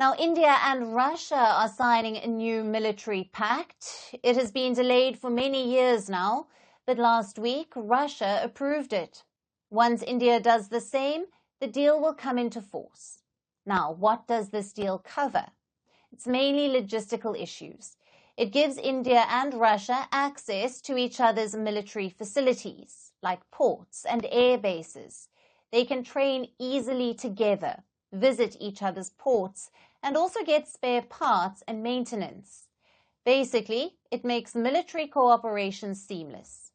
Now, India and Russia are signing a new military pact. It has been delayed for many years now, but last week Russia approved it. Once India does the same, the deal will come into force. Now, what does this deal cover? It's mainly logistical issues. It gives India and Russia access to each other's military facilities, like ports and air bases. They can train easily together, visit each other's ports, and also get spare parts and maintenance. Basically, it makes military cooperation seamless.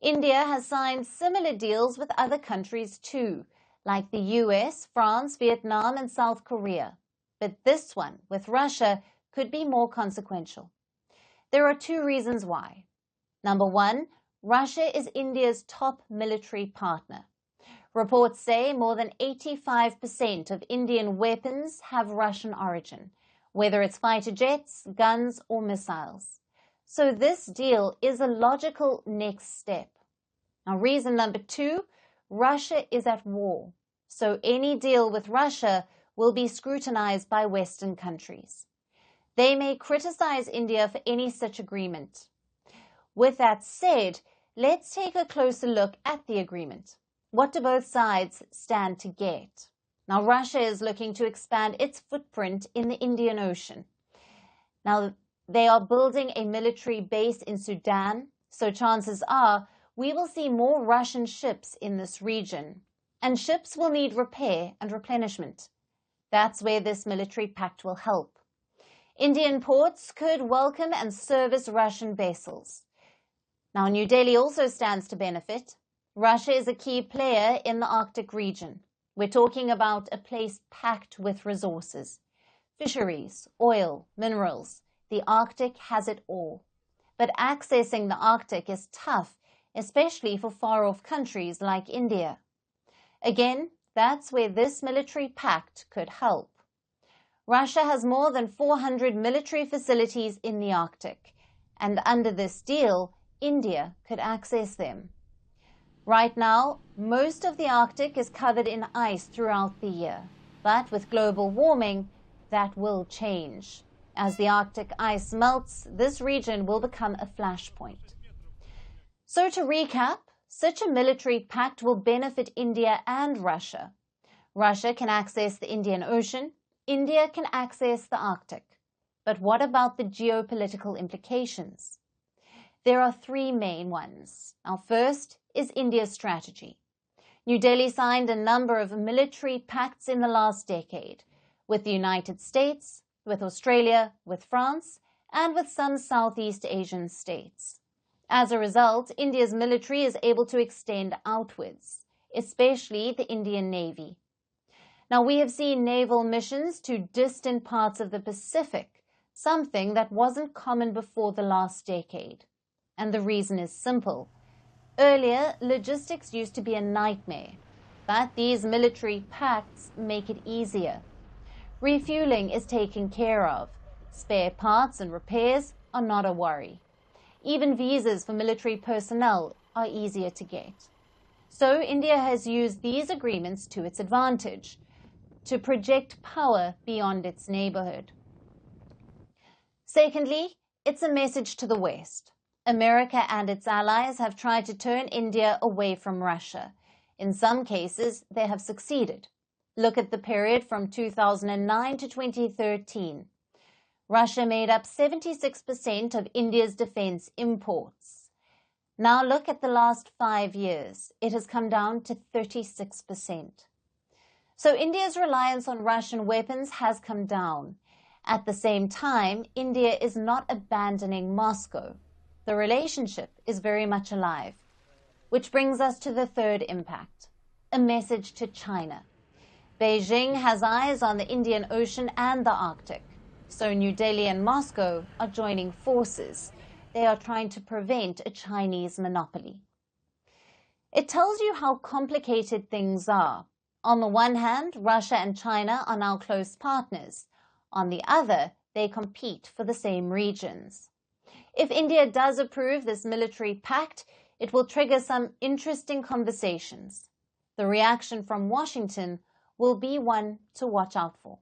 India has signed similar deals with other countries too, like the US, France, Vietnam, and South Korea. But this one, with Russia, could be more consequential. There are two reasons why. Number one, Russia is India's top military partner. Reports say more than 85% of Indian weapons have Russian origin, whether it's fighter jets, guns, or missiles. So this deal is a logical next step. Now, reason number two, Russia is at war. So any deal with Russia will be scrutinized by Western countries. They may criticize India for any such agreement. With that said, let's take a closer look at the agreement. What do both sides stand to get? Now, Russia is looking to expand its footprint in the Indian Ocean. Now, they are building a military base in Sudan, so chances are we will see more Russian ships in this region, and ships will need repair and replenishment. That's where this military pact will help. Indian ports could welcome and service Russian vessels. Now, New Delhi also stands to benefit. Russia is a key player in the Arctic region. We're talking about a place packed with resources. Fisheries, oil, minerals. The Arctic has it all. But accessing the Arctic is tough, especially for far-off countries like India. Again, that's where this military pact could help. Russia has more than 400 military facilities in the Arctic, and under this deal, India could access them. Right now, most of the Arctic is covered in ice throughout the year, but with global warming, that will change. As the Arctic ice melts, this region will become a flashpoint. So to recap, such a military pact will benefit India and Russia. Russia can access the Indian Ocean, India can access the Arctic. But what about the geopolitical implications? There are three main ones. Now, first is India's strategy. New Delhi signed a number of military pacts in the last decade, with the United States, with Australia, with France, and with some Southeast Asian states. As a result, India's military is able to extend outwards, especially the Indian Navy. Now, we have seen naval missions to distant parts of the Pacific, something that wasn't common before the last decade. And the reason is simple. Earlier, logistics used to be a nightmare, but these military pacts make it easier. Refueling is taken care of. Spare parts and repairs are not a worry. Even visas for military personnel are easier to get. So India has used these agreements to its advantage, to project power beyond its neighborhood. Secondly, it's a message to the West. America and its allies have tried to turn India away from Russia. In some cases, they have succeeded. Look at the period from 2009 to 2013. Russia made up 76% of India's defense imports. Now look at the last 5 years. It has come down to 36%. So India's reliance on Russian weapons has come down. At the same time, India is not abandoning Moscow. The relationship is very much alive. Which brings us to the third impact, a message to China. Beijing has eyes on the Indian Ocean and the Arctic. So New Delhi and Moscow are joining forces. They are trying to prevent a Chinese monopoly. It tells you how complicated things are. On the one hand, Russia and China are now close partners. On the other, they compete for the same regions. If India does approve this military pact, it will trigger some interesting conversations. The reaction from Washington will be one to watch out for.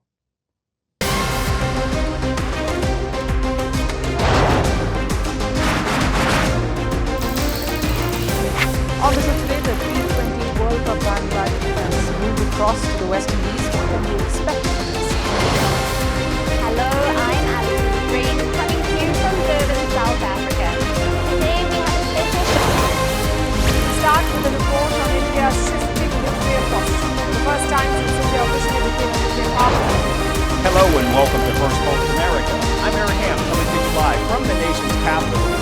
On the show today, the T20 World Cup bandwagon has moved across to the West Indies. What can we expect from this? Hello, I'm Alyson le Grange, coming to you from Durban, South Africa. Today we have a special show. Start with a report on India's shifting nuclear posture. The first time since India officially became a nuclear power. Hello and welcome to Firstpost America. I'm Eric Ham, coming to you live from the nation's capital.